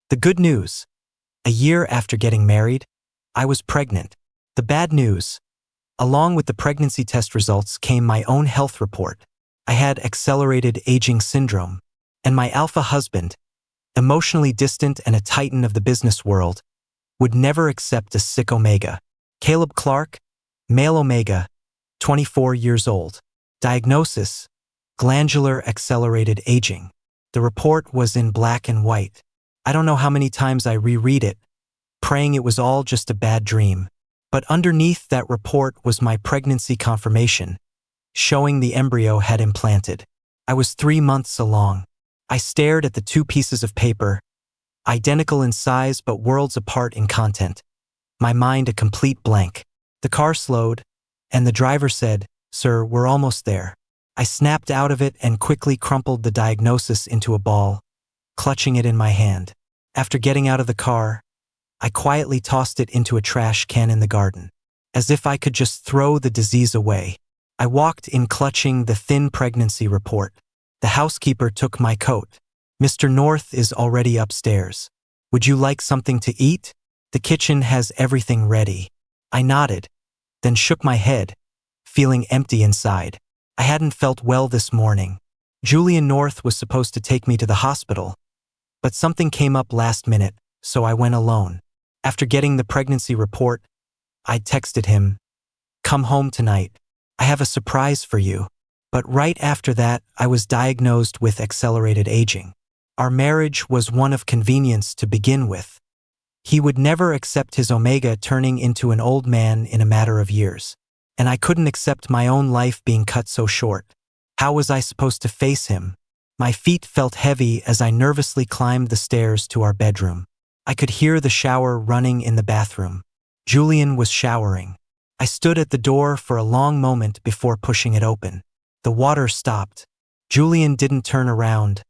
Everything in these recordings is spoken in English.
The good news. A year after getting married, I was pregnant. The bad news. Along with the pregnancy test results came my own health report. I had accelerated aging syndrome. And my alpha husband, emotionally distant and a titan of the business world, would never accept a sick omega. Caleb Clark, male omega, 24 years old. Diagnosis, glandular accelerated aging. The report was in black and white. I don't know how many times I reread it, praying it was all just a bad dream. But underneath that report was my pregnancy confirmation, showing the embryo had implanted. I was 3 months along. I stared at the 2 pieces of paper, identical in size but worlds apart in content. My mind a complete blank. The car slowed, and the driver said, "Sir, we're almost there." I snapped out of it and quickly crumpled the diagnosis into a ball, clutching it in my hand. After getting out of the car, I quietly tossed it into a trash can in the garden, as if I could just throw the disease away. I walked in clutching the thin pregnancy report. The housekeeper took my coat. "Mr. North is already upstairs. Would you like something to eat? The kitchen has everything ready." I nodded, then shook my head, feeling empty inside. I hadn't felt well this morning. Julian North was supposed to take me to the hospital, but something came up last minute, so I went alone. After getting the pregnancy report, I texted him, "Come home tonight. I have a surprise for you." But right after that, I was diagnosed with accelerated aging. Our marriage was one of convenience to begin with. He would never accept his omega turning into an old man in a matter of years. And I couldn't accept my own life being cut so short. How was I supposed to face him? My feet felt heavy as I nervously climbed the stairs to our bedroom. I could hear the shower running in the bathroom. Julian was showering. I stood at the door for a long moment before pushing it open. The water stopped. Julian didn't turn around,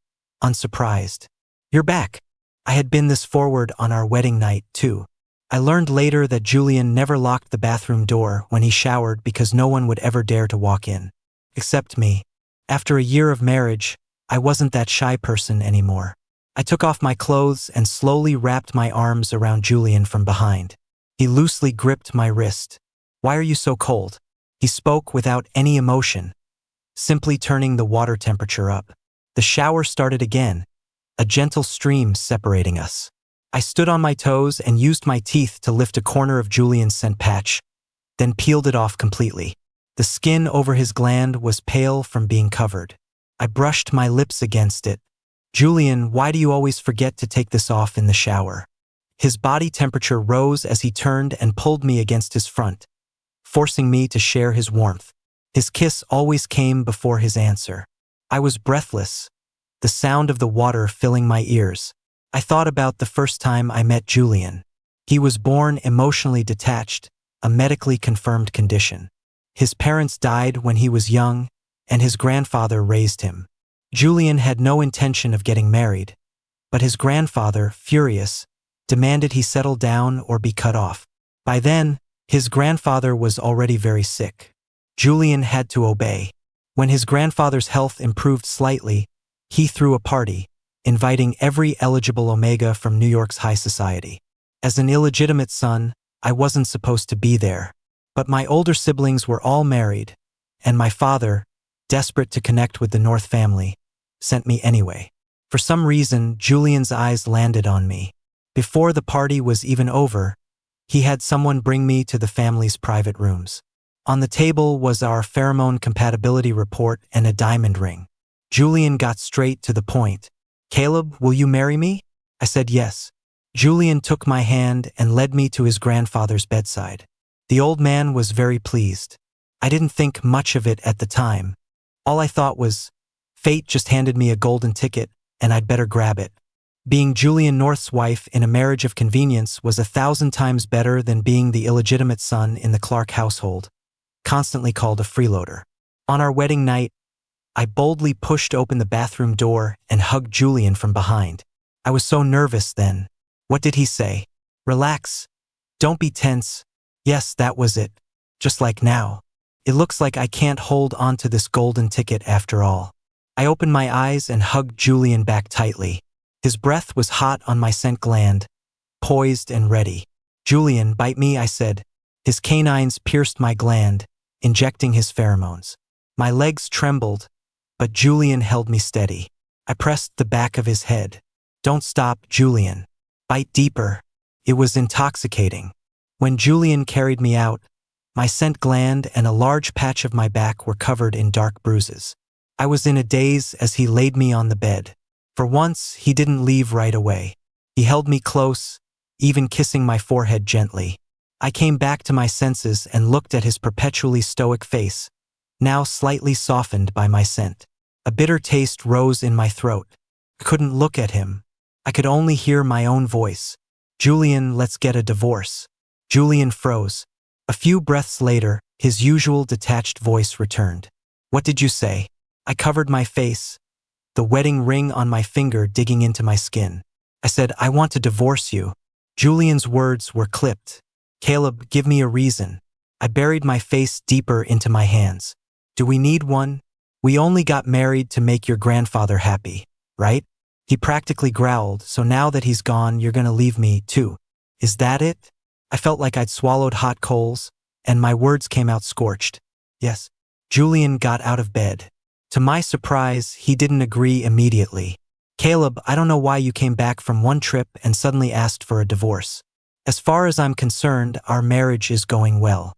unsurprised. "You're back." I had been this forward on our wedding night, too. I learned later that Julian never locked the bathroom door when he showered because no one would ever dare to walk in. Except me. After a year of marriage, I wasn't that shy person anymore. I took off my clothes and slowly wrapped my arms around Julian from behind. He loosely gripped my wrist. "Why are you so cold?" He spoke without any emotion, simply turning the water temperature up. The shower started again, a gentle stream separating us. I stood on my toes and used my teeth to lift a corner of Julian's scent patch, then peeled it off completely. The skin over his gland was pale from being covered. I brushed my lips against it. "Julian, why do you always forget to take this off in the shower?" His body temperature rose as he turned and pulled me against his front, forcing me to share his warmth. His kiss always came before his answer. I was breathless, the sound of the water filling my ears. I thought about the first time I met Julian. He was born emotionally detached, a medically confirmed condition. His parents died when he was young, and his grandfather raised him. Julian had no intention of getting married, but his grandfather, furious, demanded he settle down or be cut off. By then, his grandfather was already very sick. Julian had to obey. When his grandfather's health improved slightly, he threw a party, inviting every eligible omega from New York's high society. As an illegitimate son, I wasn't supposed to be there. But my older siblings were all married, and my father, desperate to connect with the North family, sent me anyway. For some reason, Julian's eyes landed on me. Before the party was even over, he had someone bring me to the family's private rooms. On the table was our pheromone compatibility report and a diamond ring. Julian got straight to the point. "Caleb, will you marry me?" I said yes. Julian took my hand and led me to his grandfather's bedside. The old man was very pleased. I didn't think much of it at the time. All I thought was, fate just handed me a golden ticket, and I'd better grab it. Being Julian North's wife in a marriage of convenience was 1,000 times better than being the illegitimate son in the Clark household, constantly called a freeloader. On our wedding night, I boldly pushed open the bathroom door and hugged Julian from behind. I was so nervous then. What did he say? "Relax. Don't be tense." Yes, that was it. Just like now. It looks like I can't hold on to this golden ticket after all. I opened my eyes and hugged Julian back tightly. His breath was hot on my scent gland, poised and ready. "Julian, bite me," I said. His canines pierced my gland, injecting his pheromones. My legs trembled, but Julian held me steady. I pressed the back of his head. "Don't stop, Julian. Bite deeper." It was intoxicating. When Julian carried me out, my scent gland and a large patch of my back were covered in dark bruises. I was in a daze as he laid me on the bed. For once, he didn't leave right away. He held me close, even kissing my forehead gently. I came back to my senses and looked at his perpetually stoic face, now slightly softened by my scent. A bitter taste rose in my throat. I couldn't look at him. I could only hear my own voice. "Julian, let's get a divorce." Julian froze. A few breaths later, his usual detached voice returned. "What did you say?" I covered my face, the wedding ring on my finger digging into my skin. I said, "I want to divorce you." Julian's words were clipped. "Caleb, give me a reason." I buried my face deeper into my hands. "Do we need one? We only got married to make your grandfather happy, right?" He practically growled, "So now that he's gone, you're gonna leave me, too. Is that it?" I felt like I'd swallowed hot coals, and my words came out scorched. "Yes." Julian got out of bed. To my surprise, he didn't agree immediately. "Caleb, I don't know why you came back from one trip and suddenly asked for a divorce. As far as I'm concerned, our marriage is going well.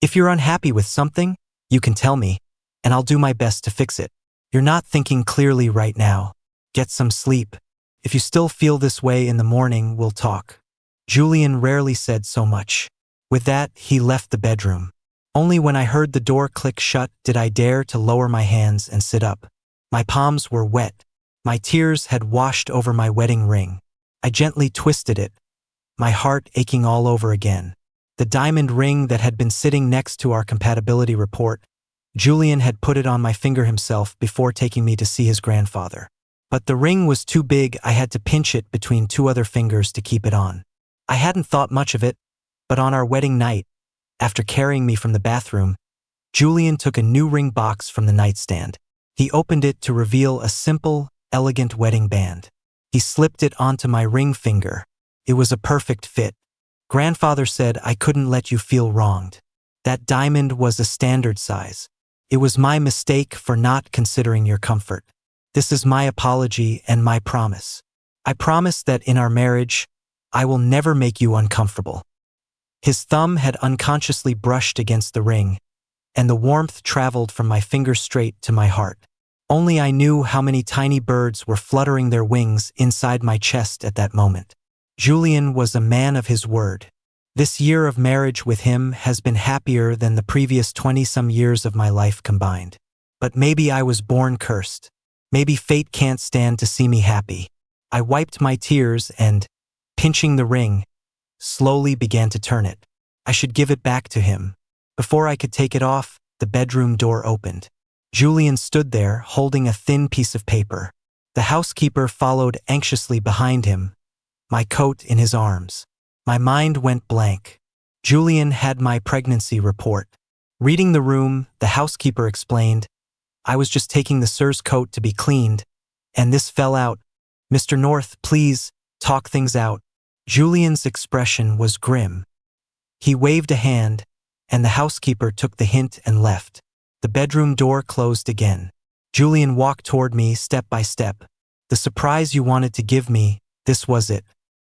If you're unhappy with something, you can tell me, and I'll do my best to fix it. You're not thinking clearly right now. Get some sleep. If you still feel this way in the morning, we'll talk." Julian rarely said so much. With that, he left the bedroom. Only when I heard the door click shut did I dare to lower my hands and sit up. My palms were wet. My tears had washed over my wedding ring. I gently twisted it, my heart aching all over again. The diamond ring that had been sitting next to our compatibility report, Julian had put it on my finger himself before taking me to see his grandfather. But the ring was too big, I had to pinch it between two other fingers to keep it on. I hadn't thought much of it, but on our wedding night, after carrying me from the bathroom, Julian took a new ring box from the nightstand. He opened it to reveal a simple, elegant wedding band. He slipped it onto my ring finger. It was a perfect fit. "Grandfather said I couldn't let you feel wronged. That diamond was a standard size. It was my mistake for not considering your comfort. This is my apology and my promise. I promise that in our marriage, I will never make you uncomfortable." His thumb had unconsciously brushed against the ring, and the warmth traveled from my finger straight to my heart. Only I knew how many tiny birds were fluttering their wings inside my chest at that moment. Julian was a man of his word. This year of marriage with him has been happier than the previous 20-some years of my life combined. But maybe I was born cursed. Maybe fate can't stand to see me happy. I wiped my tears and, pinching the ring, slowly began to turn it. I should give it back to him. Before I could take it off, the bedroom door opened. Julian stood there, holding a thin piece of paper. The housekeeper followed anxiously behind him, my coat in his arms. My mind went blank. Julian had my pregnancy report. Reading the room, the housekeeper explained, "I was just taking the sir's coat to be cleaned, and this fell out. Mr. North, please, talk things out." Julian's expression was grim. He waved a hand, and the housekeeper took the hint and left. The bedroom door closed again. Julian walked toward me step by step. "The surprise you wanted to give me, this was it."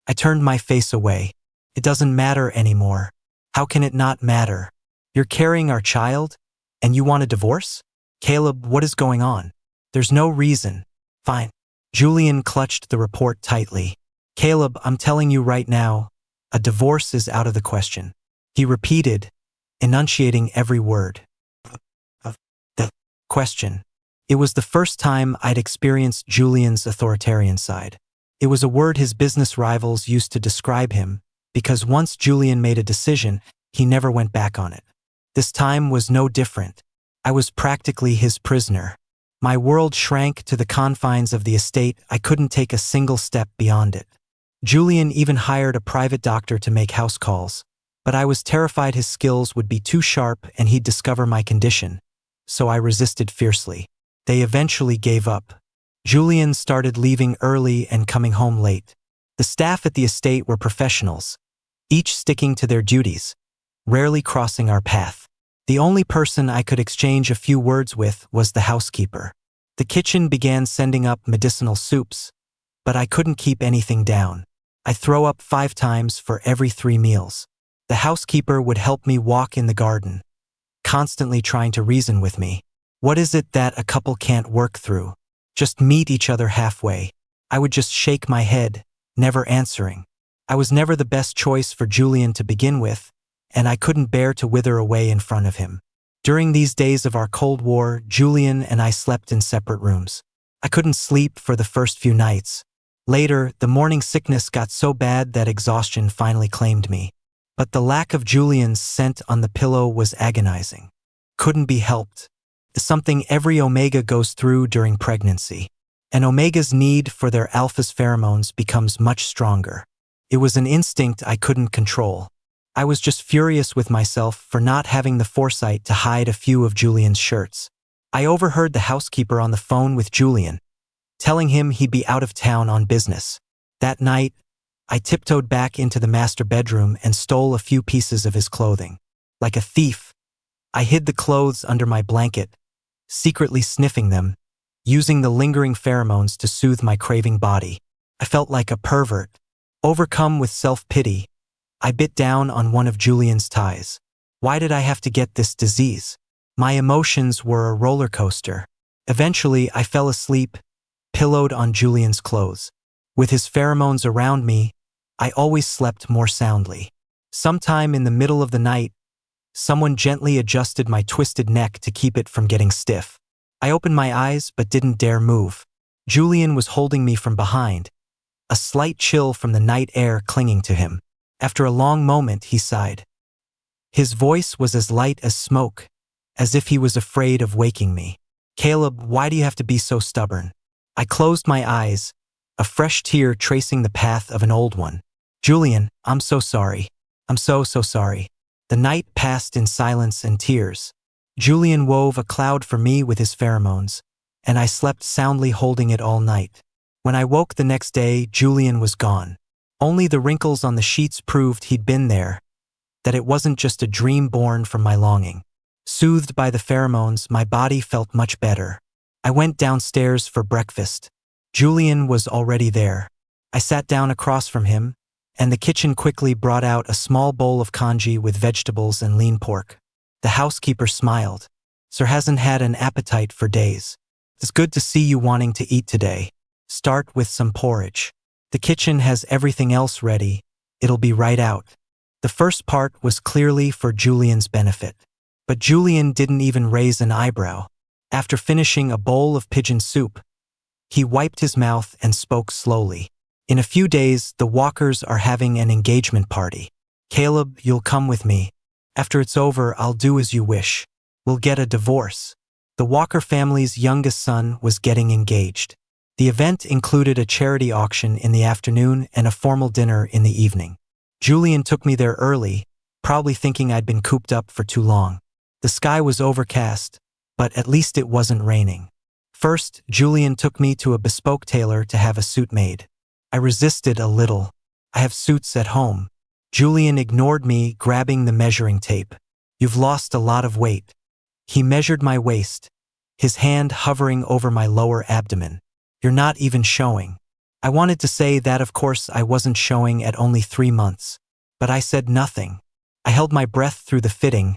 I turned my face away. "It doesn't matter anymore." "How can it not matter? You're carrying our child, and you want a divorce?" "Caleb, what is going on? There's no reason." "Fine." Julian clutched the report tightly. "Caleb, I'm telling you right now, a divorce is out of the question." He repeated, enunciating every word. The question. It was the first time I'd experienced Julian's authoritarian side. It was a word his business rivals used to describe him, because once Julian made a decision, he never went back on it. This time was no different. I was practically his prisoner. My world shrank to the confines of the estate. I couldn't take a single step beyond it. Julian even hired a private doctor to make house calls, but I was terrified his skills would be too sharp and he'd discover my condition, so I resisted fiercely. They eventually gave up. Julian started leaving early and coming home late. The staff at the estate were professionals, each sticking to their duties, rarely crossing our path. The only person I could exchange a few words with was the housekeeper. The kitchen began sending up medicinal soups, but I couldn't keep anything down. I'd throw up 5 times for every 3 meals. The housekeeper would help me walk in the garden, constantly trying to reason with me. What is it that a couple can't work through? Just meet each other halfway. I would just shake my head, never answering. I was never the best choice for Julian to begin with, and I couldn't bear to wither away in front of him. During these days of our Cold War, Julian and I slept in separate rooms. I couldn't sleep for the first few nights. Later, the morning sickness got so bad that exhaustion finally claimed me. But the lack of Julian's scent on the pillow was agonizing. Couldn't be helped. It's something every omega goes through during pregnancy. An omega's need for their alpha's pheromones becomes much stronger. It was an instinct I couldn't control. I was just furious with myself for not having the foresight to hide a few of Julian's shirts. I overheard the housekeeper on the phone with Julian, telling him he'd be out of town on business. That night, I tiptoed back into the master bedroom and stole a few pieces of his clothing. Like a thief, I hid the clothes under my blanket, secretly sniffing them, using the lingering pheromones to soothe my craving body. I felt like a pervert. Overcome with self-pity, I bit down on one of Julian's ties. Why did I have to get this disease? My emotions were a roller coaster. Eventually, I fell asleep, pillowed on Julian's clothes. With his pheromones around me, I always slept more soundly. Sometime in the middle of the night, someone gently adjusted my twisted neck to keep it from getting stiff. I opened my eyes but didn't dare move. Julian was holding me from behind, a slight chill from the night air clinging to him. After a long moment, he sighed. His voice was as light as smoke, as if he was afraid of waking me. Caleb, why do you have to be so stubborn? I closed my eyes, a fresh tear tracing the path of an old one. Julian, I'm so sorry. I'm so sorry. The night passed in silence and tears. Julian wove a cloud for me with his pheromones, and I slept soundly holding it all night. When I woke the next day, Julian was gone. Only the wrinkles on the sheets proved he'd been there, that it wasn't just a dream born from my longing. Soothed by the pheromones, my body felt much better. I went downstairs for breakfast. Julian was already there. I sat down across from him, and the kitchen quickly brought out a small bowl of congee with vegetables and lean pork. The housekeeper smiled. Sir hasn't had an appetite for days. It's good to see you wanting to eat today. Start with some porridge. The kitchen has everything else ready. It'll be right out. The first part was clearly for Julian's benefit. But Julian didn't even raise an eyebrow. After finishing a bowl of pigeon soup, he wiped his mouth and spoke slowly. In a few days, the Walkers are having an engagement party. Caleb, you'll come with me. After it's over, I'll do as you wish. We'll get a divorce. The Walker family's youngest son was getting engaged. The event included a charity auction in the afternoon and a formal dinner in the evening. Julian took me there early, probably thinking I'd been cooped up for too long. The sky was overcast, but at least it wasn't raining. First, Julian took me to a bespoke tailor to have a suit made. I resisted a little. I have suits at home. Julian ignored me, grabbing the measuring tape. You've lost a lot of weight. He measured my waist, his hand hovering over my lower abdomen. You're not even showing. I wanted to say that of course I wasn't showing at only 3 months. But I said nothing. I held my breath through the fitting,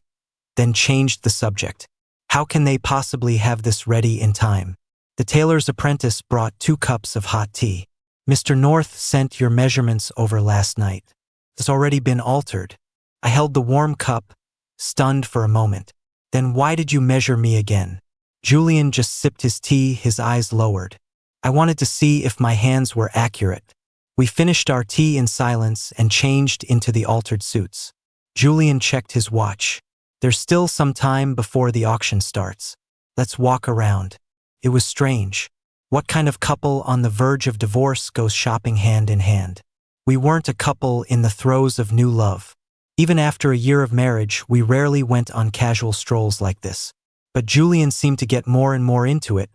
then changed the subject. How can they possibly have this ready in time? The tailor's apprentice brought 2 cups of hot tea. Mr. North sent your measurements over last night. It's already been altered. I held the warm cup, stunned for a moment. Then why did you measure me again? Julian just sipped his tea, his eyes lowered. I wanted to see if my hands were accurate. We finished our tea in silence and changed into the altered suits. Julian checked his watch. There's still some time before the auction starts. Let's walk around. It was strange. What kind of couple on the verge of divorce goes shopping hand in hand? We weren't a couple in the throes of new love. Even after a year of marriage, we rarely went on casual strolls like this. But Julian seemed to get more and more into it,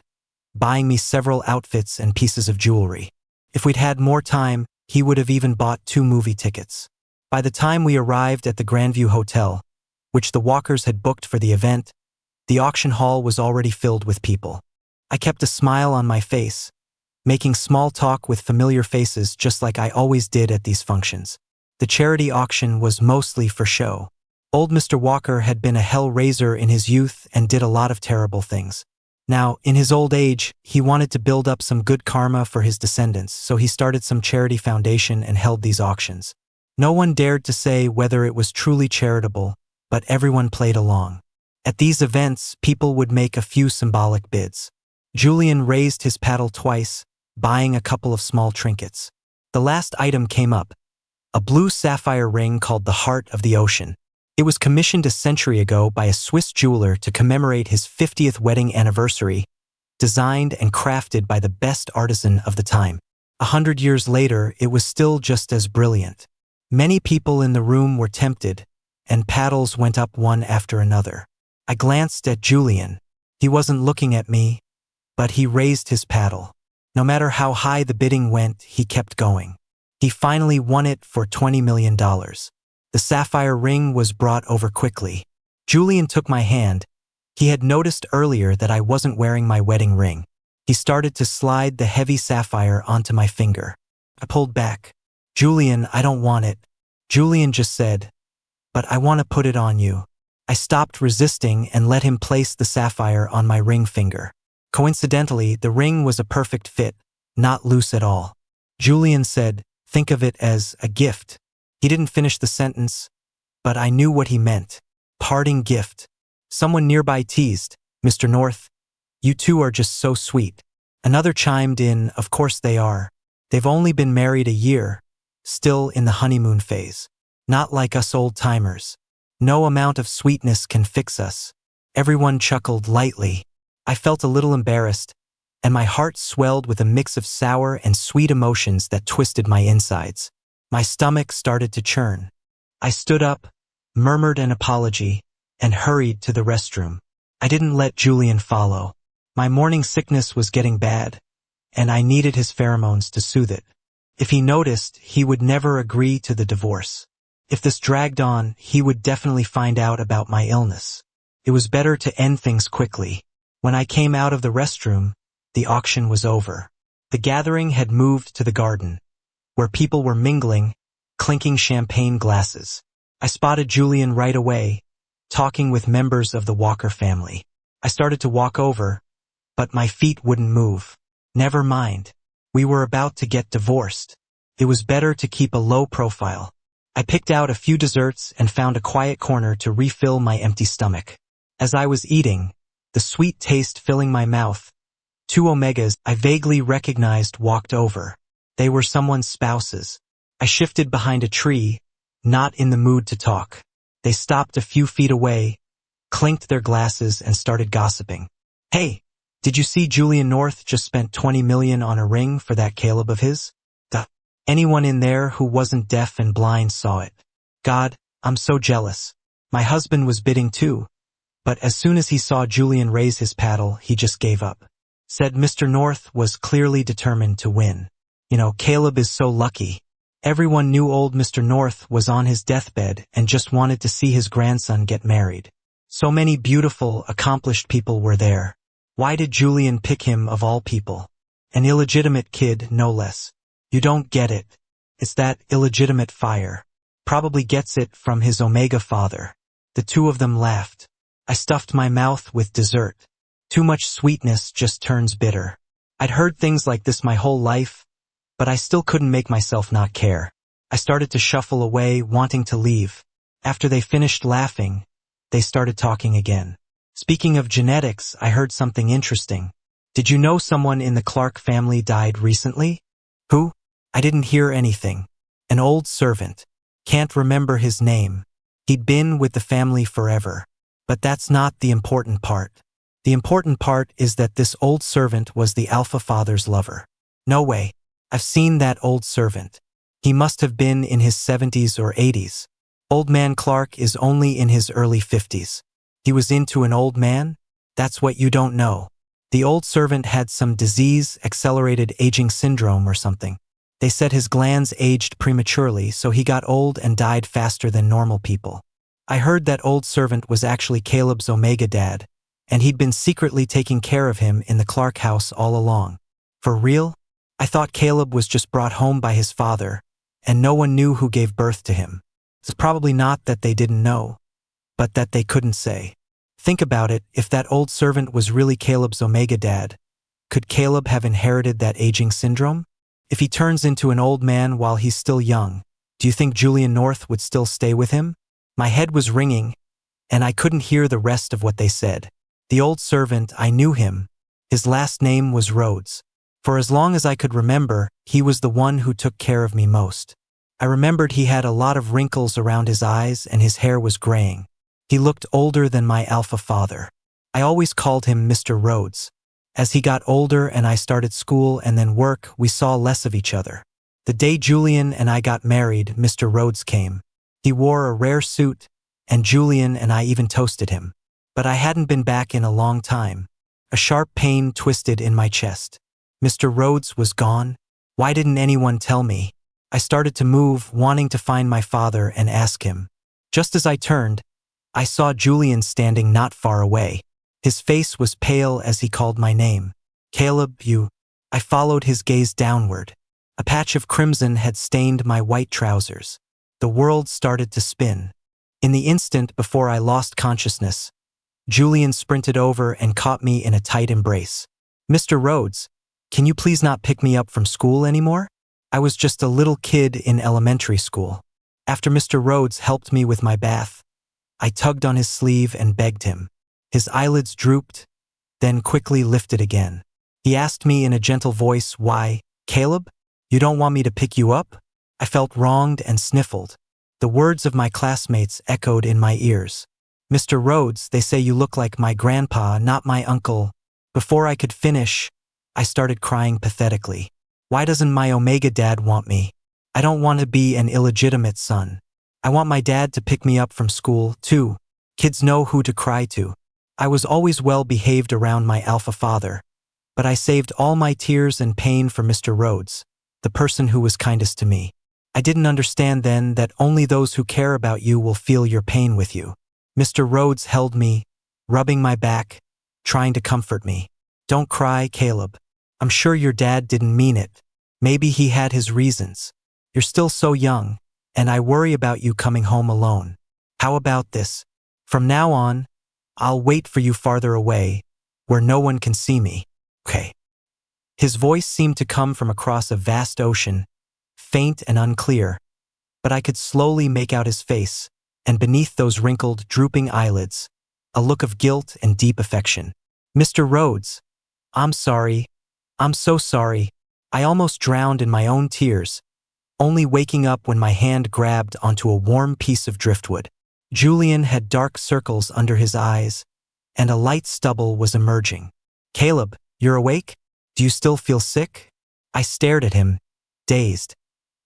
buying me several outfits and pieces of jewelry. If we'd had more time, he would have even bought 2 movie tickets. By the time we arrived at the Grandview Hotel, which the Walkers had booked for the event, the auction hall was already filled with people. I kept a smile on my face, making small talk with familiar faces just like I always did at these functions. The charity auction was mostly for show. Old Mr. Walker had been a hell-raiser in his youth and did a lot of terrible things. Now, in his old age, he wanted to build up some good karma for his descendants, so he started some charity foundation and held these auctions. No one dared to say whether it was truly charitable, but everyone played along. At these events, people would make a few symbolic bids. Julian raised his paddle twice, buying a couple of small trinkets. The last item came up, a blue sapphire ring called the Heart of the Ocean. It was commissioned a century ago by a Swiss jeweler to commemorate his 50th wedding anniversary, designed and crafted by the best artisan of the time. 100 years later, it was still just as brilliant. Many people in the room were tempted, and paddles went up one after another. I glanced at Julian. He wasn't looking at me, but he raised his paddle. No matter how high the bidding went, he kept going. He finally won it for $20 million. The sapphire ring was brought over quickly. Julian took my hand. He had noticed earlier that I wasn't wearing my wedding ring. He started to slide the heavy sapphire onto my finger. I pulled back. "Julian, I don't want it." Julian just said, "But I want to put it on you." I stopped resisting and let him place the sapphire on my ring finger. Coincidentally, the ring was a perfect fit, not loose at all. Julian said, "Think of it as a gift." He didn't finish the sentence, but I knew what he meant. Parting gift. Someone nearby teased, "Mr. North, you two are just so sweet." Another chimed in, "Of course they are. They've only been married a year, still in the honeymoon phase. Not like us old-timers. No amount of sweetness can fix us." Everyone chuckled lightly. I felt a little embarrassed, and my heart swelled with a mix of sour and sweet emotions that twisted my insides. My stomach started to churn. I stood up, murmured an apology, and hurried to the restroom. I didn't let Julian follow. My morning sickness was getting bad, and I needed his pheromones to soothe it. If he noticed, he would never agree to the divorce. If this dragged on, he would definitely find out about my illness. It was better to end things quickly. When I came out of the restroom, the auction was over. The gathering had moved to the garden, where people were mingling, clinking champagne glasses. I spotted Julian right away, talking with members of the Walker family. I started to walk over, but my feet wouldn't move. Never mind. We were about to get divorced. It was better to keep a low profile. I picked out a few desserts and found a quiet corner to refill my empty stomach. As I was eating, the sweet taste filling my mouth, 2 omegas I vaguely recognized walked over. They were someone's spouses. I shifted behind a tree, not in the mood to talk. They stopped a few feet away, clinked their glasses, and started gossiping. "Hey, did you see Julian North just spent $20 million on a ring for that Caleb of his?" Anyone in there who wasn't deaf and blind saw it. God, I'm so jealous. My husband was bidding too, but as soon as he saw Julian raise his paddle, he just gave up. Said Mr. North was clearly determined to win. You know, Caleb is so lucky. Everyone knew old Mr. North was on his deathbed and just wanted to see his grandson get married. So many beautiful, accomplished people were there. Why did Julian pick him of all people? An illegitimate kid, no less. You don't get it. It's that illegitimate fire. Probably gets it from his Omega father. The two of them laughed. I stuffed my mouth with dessert. Too much sweetness just turns bitter. I'd heard things like this my whole life, but I still couldn't make myself not care. I started to shuffle away, wanting to leave. After they finished laughing, they started talking again. Speaking of genetics, I heard something interesting. Did you know someone in the Clark family died recently? Who? I didn't hear anything. An old servant. Can't remember his name. He'd been with the family forever. But that's not the important part. The important part is that this old servant was the alpha father's lover. No way. I've seen that old servant. He must have been in his 70s or 80s. Old man Clark is only in his early 50s. He was into an old man? That's what you don't know. The old servant had some disease, accelerated aging syndrome or something. They said his glands aged prematurely, so he got old and died faster than normal people. I heard that old servant was actually Caleb's Omega dad, and he'd been secretly taking care of him in the Clark house all along. For real? I thought Caleb was just brought home by his father, and no one knew who gave birth to him. It's probably not that they didn't know, but that they couldn't say. Think about it, if that old servant was really Caleb's Omega dad, could Caleb have inherited that aging syndrome? If he turns into an old man while he's still young, do you think Julian North would still stay with him? My head was ringing, and I couldn't hear the rest of what they said. The old servant, I knew him. His last name was Rhodes. For as long as I could remember, he was the one who took care of me most. I remembered he had a lot of wrinkles around his eyes and his hair was graying. He looked older than my alpha father. I always called him Mr. Rhodes. As he got older and I started school and then work, we saw less of each other. The day Julian and I got married, Mr. Rhodes came. He wore a rare suit, and Julian and I even toasted him. But I hadn't been back in a long time. A sharp pain twisted in my chest. Mr. Rhodes was gone. Why didn't anyone tell me? I started to move, wanting to find my father and ask him. Just as I turned, I saw Julian standing not far away. His face was pale as he called my name. Caleb, you. I followed his gaze downward. A patch of crimson had stained my white trousers. The world started to spin. In the instant before I lost consciousness, Julian sprinted over and caught me in a tight embrace. Mr. Rhodes, can you please not pick me up from school anymore? I was just a little kid in elementary school. After Mr. Rhodes helped me with my bath, I tugged on his sleeve and begged him. His eyelids drooped, then quickly lifted again. He asked me in a gentle voice, why, Caleb? You don't want me to pick you up? I felt wronged and sniffled. The words of my classmates echoed in my ears. Mr. Rhodes, they say you look like my grandpa, not my uncle. Before I could finish, I started crying pathetically. Why doesn't my Omega dad want me? I don't want to be an illegitimate son. I want my dad to pick me up from school, too. Kids know who to cry to. I was always well behaved around my alpha father, but I saved all my tears and pain for Mr. Rhodes, the person who was kindest to me. I didn't understand then that only those who care about you will feel your pain with you. Mr. Rhodes held me, rubbing my back, trying to comfort me. Don't cry, Caleb. I'm sure your dad didn't mean it. Maybe he had his reasons. You're still so young, and I worry about you coming home alone. How about this? From now on, I'll wait for you farther away, where no one can see me. Okay. His voice seemed to come from across a vast ocean, faint and unclear, but I could slowly make out his face, and beneath those wrinkled, drooping eyelids, a look of guilt and deep affection. Mr. Rhodes, I'm sorry. I'm so sorry. I almost drowned in my own tears, only waking up when my hand grabbed onto a warm piece of driftwood. Julian had dark circles under his eyes, and a light stubble was emerging. Caleb, you're awake? Do you still feel sick? I stared at him, dazed,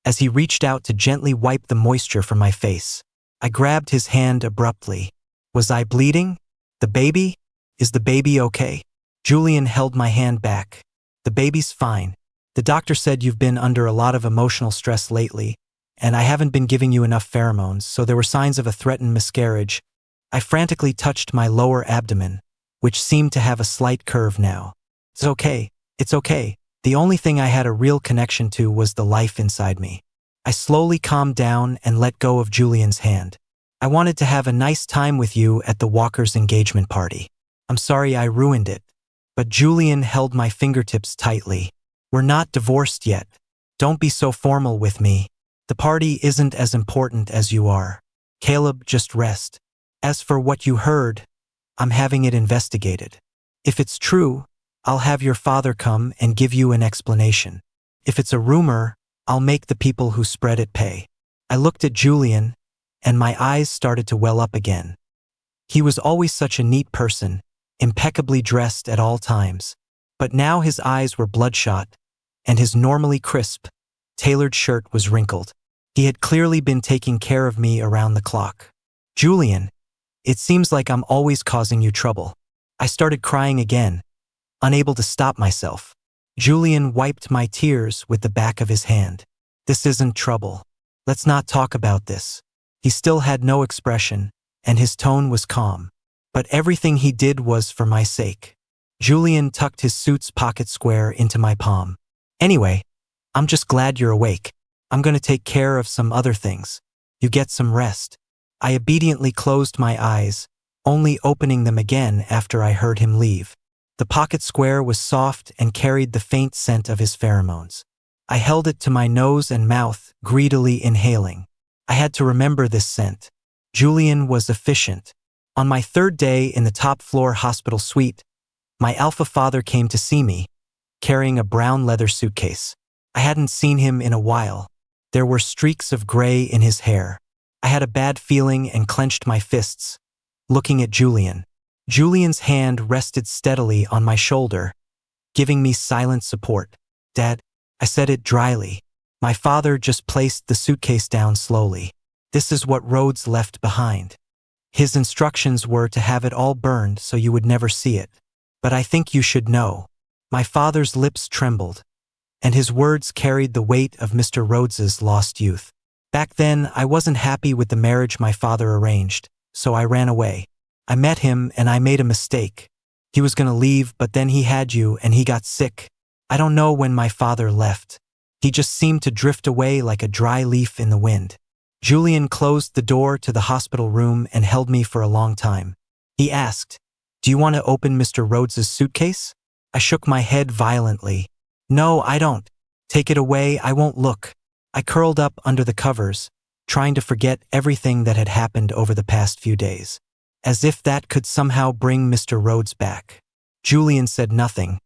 as he reached out to gently wipe the moisture from my face. I grabbed his hand abruptly. Was I bleeding? The baby? Is the baby okay? Julian held my hand back. The baby's fine. The doctor said you've been under a lot of emotional stress lately, and I haven't been giving you enough pheromones, so there were signs of a threatened miscarriage. I frantically touched my lower abdomen, which seemed to have a slight curve now. It's okay. It's okay. The only thing I had a real connection to was the life inside me. I slowly calmed down and let go of Julian's hand. I wanted to have a nice time with you at the Walker's engagement party. I'm sorry I ruined it. But Julian held my fingertips tightly. We're not divorced yet. Don't be so formal with me. The party isn't as important as you are. Caleb, just rest. As for what you heard, I'm having it investigated. If it's true, I'll have your father come and give you an explanation. If it's a rumor, I'll make the people who spread it pay. I looked at Julian, and my eyes started to well up again. He was always such a neat person, impeccably dressed at all times. But now his eyes were bloodshot, and his normally crisp, tailored shirt was wrinkled. He had clearly been taking care of me around the clock. Julian, it seems like I'm always causing you trouble. I started crying again, unable to stop myself. Julian wiped my tears with the back of his hand. This isn't trouble. Let's not talk about this. He still had no expression, and his tone was calm. But everything he did was for my sake. Julian tucked his suit's pocket square into my palm. Anyway, I'm just glad you're awake. I'm gonna take care of some other things. You get some rest. I obediently closed my eyes, only opening them again after I heard him leave. The pocket square was soft and carried the faint scent of his pheromones. I held it to my nose and mouth, greedily inhaling. I had to remember this scent. Julian was efficient. On my third day in the top-floor hospital suite, my alpha father came to see me, carrying a brown leather suitcase. I hadn't seen him in a while. There were streaks of gray in his hair. I had a bad feeling and clenched my fists, looking at Julian. Julian's hand rested steadily on my shoulder, giving me silent support. Dad, I said it dryly. My father just placed the suitcase down slowly. This is what Rhodes left behind. His instructions were to have it all burned so you would never see it. But I think you should know. My father's lips trembled, and his words carried the weight of Mr. Rhodes's lost youth. Back then, I wasn't happy with the marriage my father arranged, so I ran away. I met him and I made a mistake. He was gonna leave, but then he had you and he got sick. I don't know when my father left. He just seemed to drift away like a dry leaf in the wind. Julian closed the door to the hospital room and held me for a long time. He asked, "Do you want to open Mr. Rhodes's suitcase?" I shook my head violently. "No, I don't. Take it away, I won't look." I curled up under the covers, trying to forget everything that had happened over the past few days. As if that could somehow bring Mr. Rhodes back. Julian said nothing,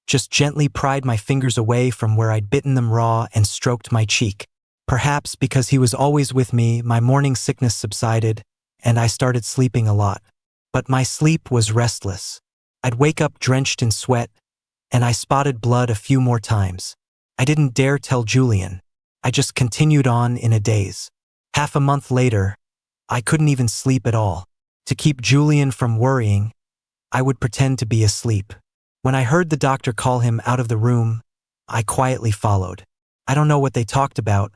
just gently pried my fingers away from where I'd bitten them raw and stroked my cheek. Perhaps because he was always with me, my morning sickness subsided, and I started sleeping a lot. But my sleep was restless. I'd wake up drenched in sweat, and I spotted blood a few more times. I didn't dare tell Julian. I just continued on in a daze. Half a month later, I couldn't even sleep at all. To keep Julian from worrying, I would pretend to be asleep. When I heard the doctor call him out of the room, I quietly followed. I don't know what they talked about,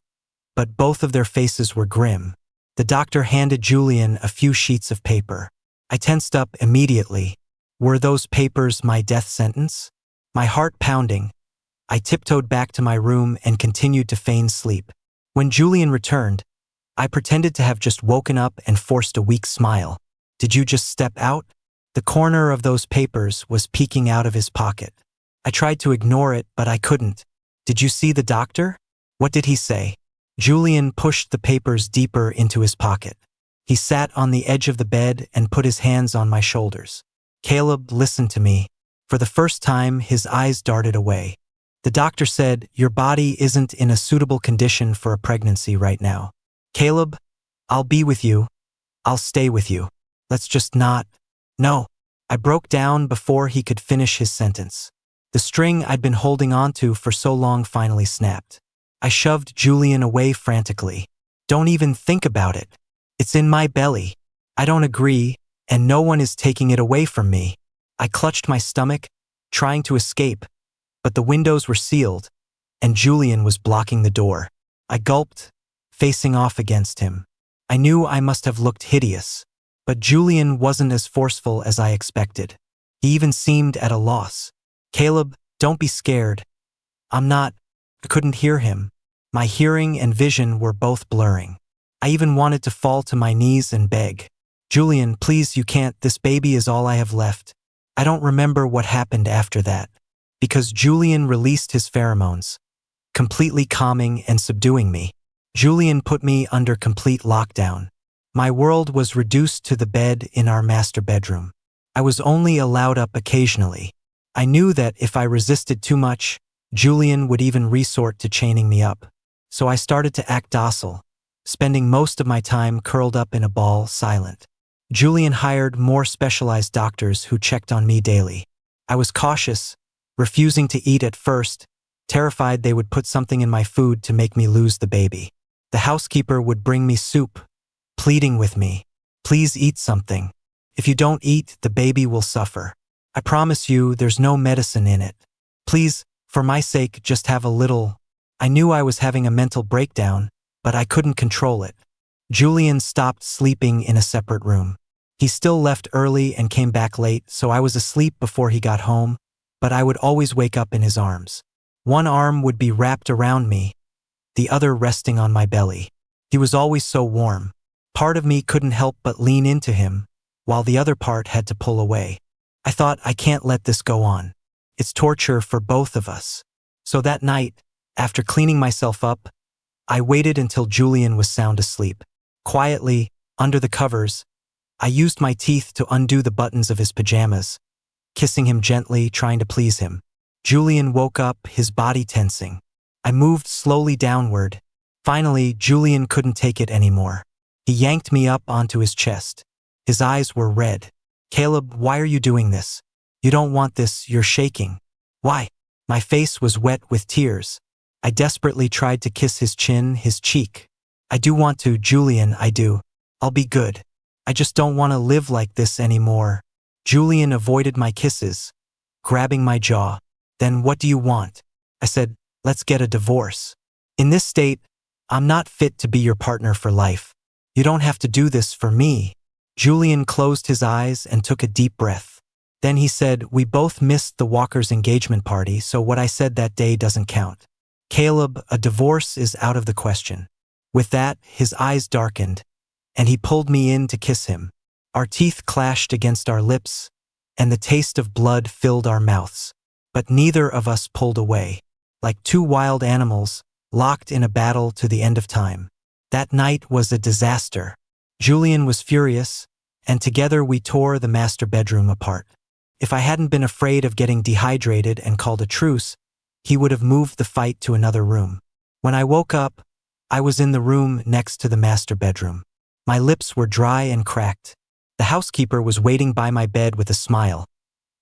but both of their faces were grim. The doctor handed Julian a few sheets of paper. I tensed up immediately. Were those papers my death sentence? My heart pounding, I tiptoed back to my room and continued to feign sleep. When Julian returned, I pretended to have just woken up and forced a weak smile. "Did you just step out?" The corner of those papers was peeking out of his pocket. I tried to ignore it, but I couldn't. "Did you see the doctor? What did he say?" Julian pushed the papers deeper into his pocket. He sat on the edge of the bed and put his hands on my shoulders. "Caleb, listen to me." For the first time, his eyes darted away. "The doctor said your body isn't in a suitable condition for a pregnancy right now. Caleb, I'll be with you. I'll stay with you. Let's just not." "No." I broke down before he could finish his sentence. The string I'd been holding onto for so long finally snapped. I shoved Julian away frantically. "Don't even think about it. It's in my belly. I don't agree, and no one is taking it away from me." I clutched my stomach, trying to escape, but the windows were sealed, and Julian was blocking the door. I gulped, facing off against him. I knew I must have looked hideous, but Julian wasn't as forceful as I expected. He even seemed at a loss. "Caleb, don't be scared. I'm not." I couldn't hear him. My hearing and vision were both blurring. I even wanted to fall to my knees and beg. "Julian, please, you can't. This baby is all I have left." I don't remember what happened after that, because Julian released his pheromones, completely calming and subduing me. Julian put me under complete lockdown. My world was reduced to the bed in our master bedroom. I was only allowed up occasionally. I knew that if I resisted too much, Julian would even resort to chaining me up. So I started to act docile, spending most of my time curled up in a ball, silent. Julian hired more specialized doctors who checked on me daily. I was cautious, refusing to eat at first, terrified they would put something in my food to make me lose the baby. The housekeeper would bring me soup, pleading with me, "Please eat something. If you don't eat, the baby will suffer." I promise you there's no medicine in it. Please, for my sake, just have a little. I knew I was having a mental breakdown, but I couldn't control it. Julian stopped sleeping in a separate room. He still left early and came back late, so I was asleep before he got home, but I would always wake up in his arms. One arm would be wrapped around me, the other resting on my belly. He was always so warm. Part of me couldn't help but lean into him, while the other part had to pull away. I thought, I can't let this go on. It's torture for both of us. So that night, after cleaning myself up, I waited until Julian was sound asleep. Quietly, under the covers, I used my teeth to undo the buttons of his pajamas, kissing him gently, trying to please him. Julian woke up, his body tensing. I moved slowly downward. Finally, Julian couldn't take it anymore. He yanked me up onto his chest. His eyes were red. Caleb, why are you doing this? You don't want this, you're shaking. Why? My face was wet with tears. I desperately tried to kiss his chin, his cheek. I do want to, Julian, I do. I'll be good. I just don't want to live like this anymore. Julian avoided my kisses, grabbing my jaw. Then what do you want? I said, let's get a divorce. In this state, I'm not fit to be your partner for life. You don't have to do this for me. Julian closed his eyes and took a deep breath. Then he said, we both missed the Walkers' engagement party, so what I said that day doesn't count. Caleb, a divorce is out of the question. With that, his eyes darkened, and he pulled me in to kiss him. Our teeth clashed against our lips, and the taste of blood filled our mouths. But neither of us pulled away, like two wild animals, locked in a battle to the end of time. That night was a disaster. Julian was furious, and together we tore the master bedroom apart. If I hadn't been afraid of getting dehydrated and called a truce, he would have moved the fight to another room. When I woke up, I was in the room next to the master bedroom. My lips were dry and cracked. The housekeeper was waiting by my bed with a smile,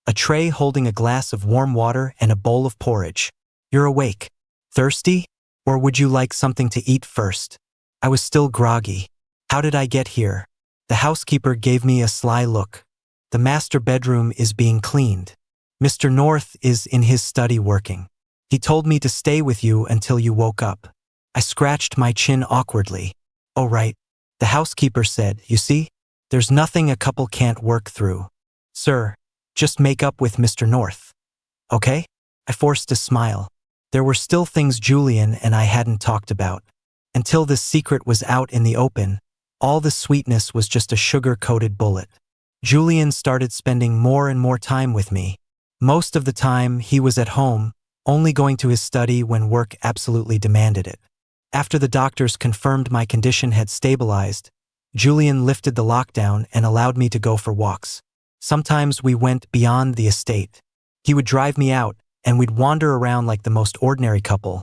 a tray holding a glass of warm water and a bowl of porridge. You're awake. Thirsty? Or would you like something to eat first? I was still groggy. How did I get here? The housekeeper gave me a sly look. The master bedroom is being cleaned. Mr. North is in his study working. He told me to stay with you until you woke up. I scratched my chin awkwardly. Oh, right. The housekeeper said, you see, there's nothing a couple can't work through. Sir, just make up with Mr. North. Okay? I forced a smile. There were still things Julian and I hadn't talked about. Until this secret was out in the open, all the sweetness was just a sugar-coated bullet. Julian started spending more and more time with me. Most of the time, he was at home, only going to his study when work absolutely demanded it. After the doctors confirmed my condition had stabilized, Julian lifted the lockdown and allowed me to go for walks. Sometimes we went beyond the estate. He would drive me out, and we'd wander around like the most ordinary couple,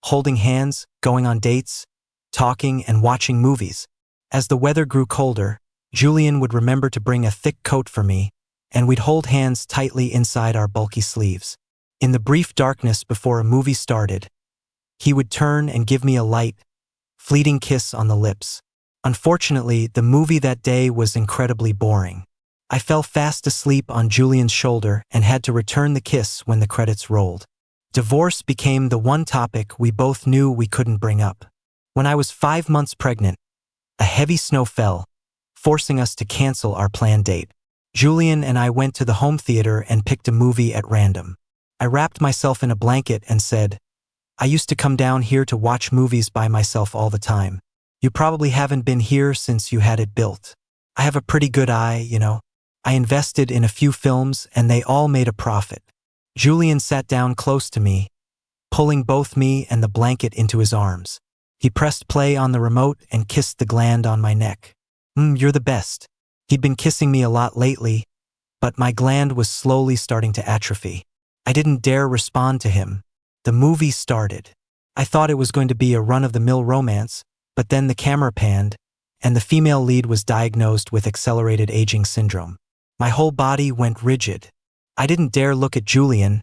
holding hands, going on dates, talking and watching movies. As the weather grew colder, Julian would remember to bring a thick coat for me, and we'd hold hands tightly inside our bulky sleeves. In the brief darkness before a movie started, he would turn and give me a light, fleeting kiss on the lips. Unfortunately, the movie that day was incredibly boring. I fell fast asleep on Julian's shoulder and had to return the kiss when the credits rolled. Divorce became the one topic we both knew we couldn't bring up. When I was 5 months pregnant, a heavy snow fell, forcing us to cancel our planned date. Julian and I went to the home theater and picked a movie at random. I wrapped myself in a blanket and said, I used to come down here to watch movies by myself all the time. You probably haven't been here since you had it built. I have a pretty good eye, you know. I invested in a few films and they all made a profit. Julian sat down close to me, pulling both me and the blanket into his arms. He pressed play on the remote and kissed the gland on my neck. You're the best. He'd been kissing me a lot lately, but my gland was slowly starting to atrophy. I didn't dare respond to him. The movie started. I thought it was going to be a run-of-the-mill romance, but then the camera panned, and the female lead was diagnosed with accelerated aging syndrome. My whole body went rigid. I didn't dare look at Julian,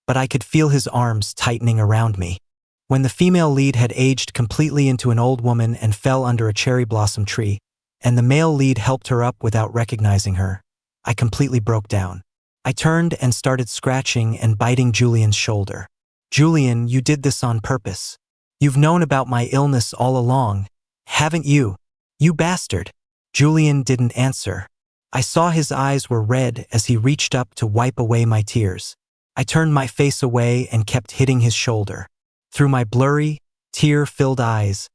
but I could feel his arms tightening around me. When the female lead had aged completely into an old woman and fell under a cherry blossom tree, and the male lead helped her up without recognizing her, I completely broke down. I turned and started scratching and biting Julian's shoulder. Julian, you did this on purpose. You've known about my illness all along, haven't you? You bastard. Julian didn't answer. I saw his eyes were red as he reached up to wipe away my tears. I turned my face away and kept hitting his shoulder. Through my blurry, tear-filled eyes,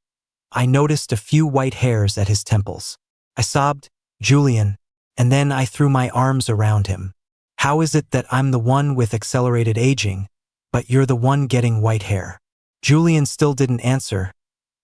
I noticed a few white hairs at his temples. I sobbed, Julian, and then I threw my arms around him. How is it that I'm the one with accelerated aging, but you're the one getting white hair? Julian still didn't answer,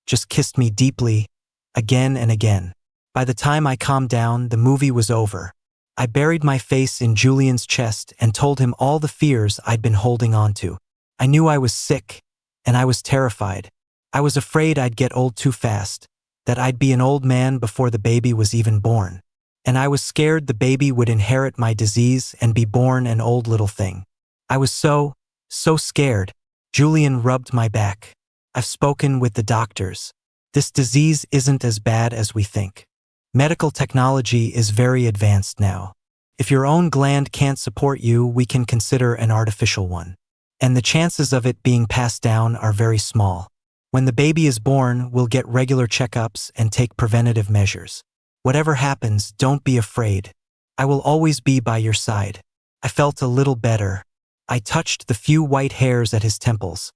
just kissed me deeply, again and again. By the time I calmed down, the movie was over. I buried my face in Julian's chest and told him all the fears I'd been holding on to. I knew I was sick, and I was terrified. I was afraid I'd get old too fast, that I'd be an old man before the baby was even born. And I was scared the baby would inherit my disease and be born an old little thing. I was so scared. Julian rubbed my back. I've spoken with the doctors. This disease isn't as bad as we think. Medical technology is very advanced now. If your own gland can't support you, we can consider an artificial one. And the chances of it being passed down are very small. When the baby is born, we'll get regular checkups and take preventative measures. Whatever happens, don't be afraid. I will always be by your side. I felt a little better. I touched the few white hairs at his temples.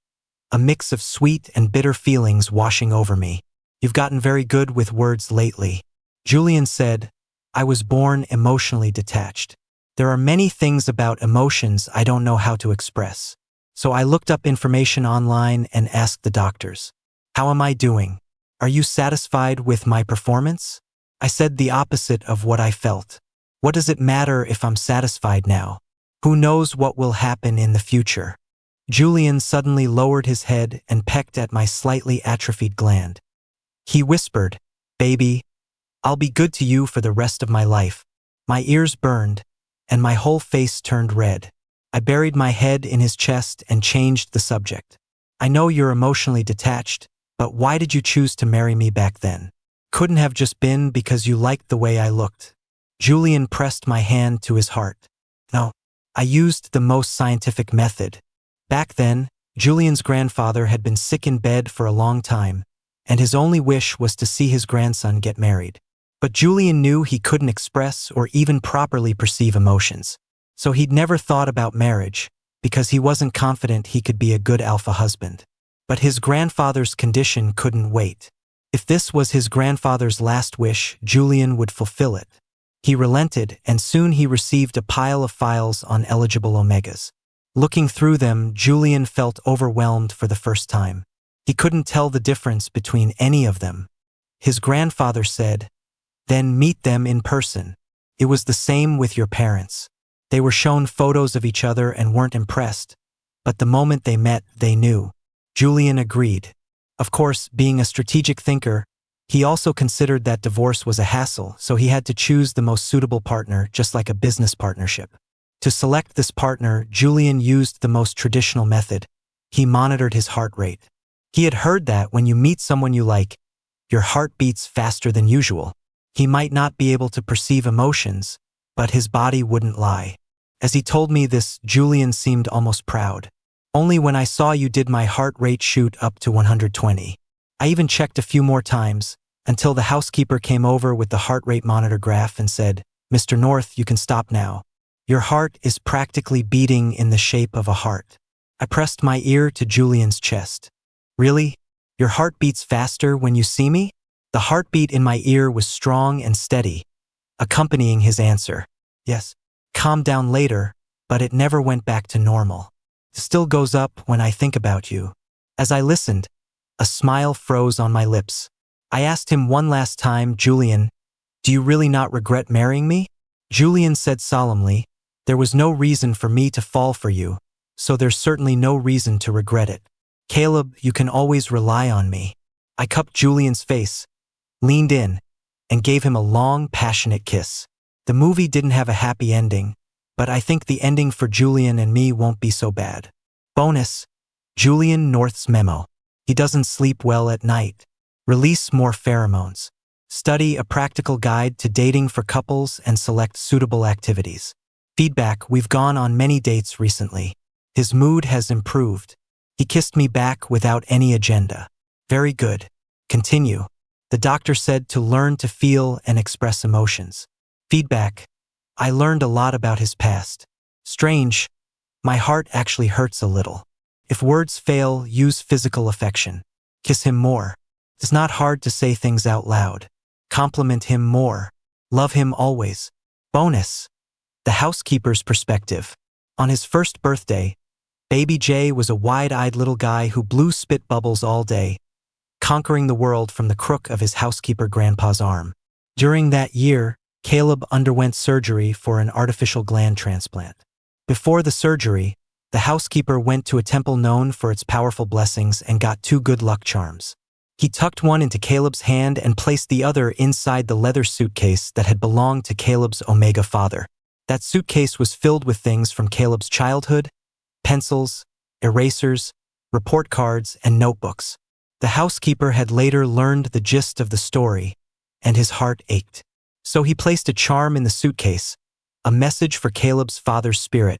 A mix of sweet and bitter feelings washing over me. You've gotten very good with words lately. Julian said, I was born emotionally detached. There are many things about emotions I don't know how to express. So I looked up information online and asked the doctors, how am I doing? Are you satisfied with my performance? I said the opposite of what I felt. What does it matter if I'm satisfied now? Who knows what will happen in the future? Julian suddenly lowered his head and pecked at my slightly atrophied gland. He whispered, baby, I'll be good to you for the rest of my life. My ears burned, and my whole face turned red. I buried my head in his chest and changed the subject. I know you're emotionally detached, but why did you choose to marry me back then? Couldn't have just been because you liked the way I looked. Julian pressed my hand to his heart. No, I used the most scientific method. Back then, Julian's grandfather had been sick in bed for a long time, and his only wish was to see his grandson get married. But Julian knew he couldn't express or even properly perceive emotions. So he'd never thought about marriage, because he wasn't confident he could be a good alpha husband. But his grandfather's condition couldn't wait. If this was his grandfather's last wish, Julian would fulfill it. He relented, and soon he received a pile of files on eligible omegas. Looking through them, Julian felt overwhelmed for the first time. He couldn't tell the difference between any of them. His grandfather said, then meet them in person. It was the same with your parents. They were shown photos of each other and weren't impressed, but the moment they met, they knew. Julian agreed. Of course, being a strategic thinker, he also considered that divorce was a hassle, so he had to choose the most suitable partner, just like a business partnership. To select this partner, Julian used the most traditional method. He monitored his heart rate. He had heard that when you meet someone you like, your heart beats faster than usual. He might not be able to perceive emotions, but his body wouldn't lie. As he told me this, Julian seemed almost proud. Only when I saw you did my heart rate shoot up to 120. I even checked a few more times, until the housekeeper came over with the heart rate monitor graph and said, Mr. North, you can stop now. Your heart is practically beating in the shape of a heart. I pressed my ear to Julian's chest. Really? Your heart beats faster when you see me? The heartbeat in my ear was strong and steady, accompanying his answer. Yes. Calmed down later, but it never went back to normal. It still goes up when I think about you. As I listened, a smile froze on my lips. I asked him one last time, Julian, do you really not regret marrying me? Julian said solemnly, there was no reason for me to fall for you, so there's certainly no reason to regret it. Caleb, you can always rely on me. I cupped Julian's face, leaned in, and gave him a long, passionate kiss. The movie didn't have a happy ending, but I think the ending for Julian and me won't be so bad. Bonus: Julian North's memo. He doesn't sleep well at night. Release more pheromones. Study a practical guide to dating for couples and select suitable activities. Feedback: we've gone on many dates recently. His mood has improved. He kissed me back without any agenda. Very good. Continue. The doctor said to learn to feel and express emotions. Feedback: I learned a lot about his past. Strange. My heart actually hurts a little. If words fail, use physical affection. Kiss him more. It's not hard to say things out loud. Compliment him more. Love him always. Bonus: the housekeeper's perspective. On his first birthday, Baby Jay was a wide-eyed little guy who blew spit bubbles all day, conquering the world from the crook of his housekeeper grandpa's arm. During that year, Caleb underwent surgery for an artificial gland transplant. Before the surgery, the housekeeper went to a temple known for its powerful blessings and got 2 good luck charms. He tucked one into Caleb's hand and placed the other inside the leather suitcase that had belonged to Caleb's Omega father. That suitcase was filled with things from Caleb's childhood: pencils, erasers, report cards, and notebooks. The housekeeper had later learned the gist of the story, and his heart ached. So he placed a charm in the suitcase, a message for Caleb's father's spirit: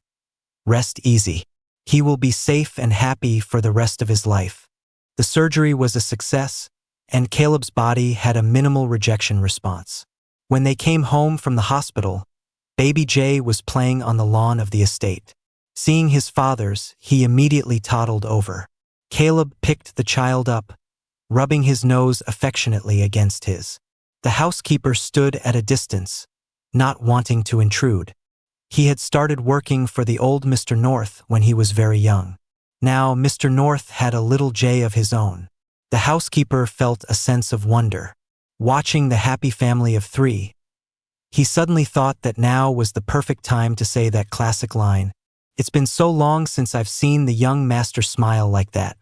rest easy. He will be safe and happy for the rest of his life. The surgery was a success, and Caleb's body had a minimal rejection response. When they came home from the hospital, Baby Jay was playing on the lawn of the estate. Seeing his father's, he immediately toddled over. Caleb picked the child up, rubbing his nose affectionately against his. The housekeeper stood at a distance, not wanting to intrude. He had started working for the old Mr. North when he was very young. Now Mr. North had a little Jay of his own. The housekeeper felt a sense of wonder. Watching the happy family of 3, he suddenly thought that now was the perfect time to say that classic line, "It's been so long since I've seen the young master smile like that."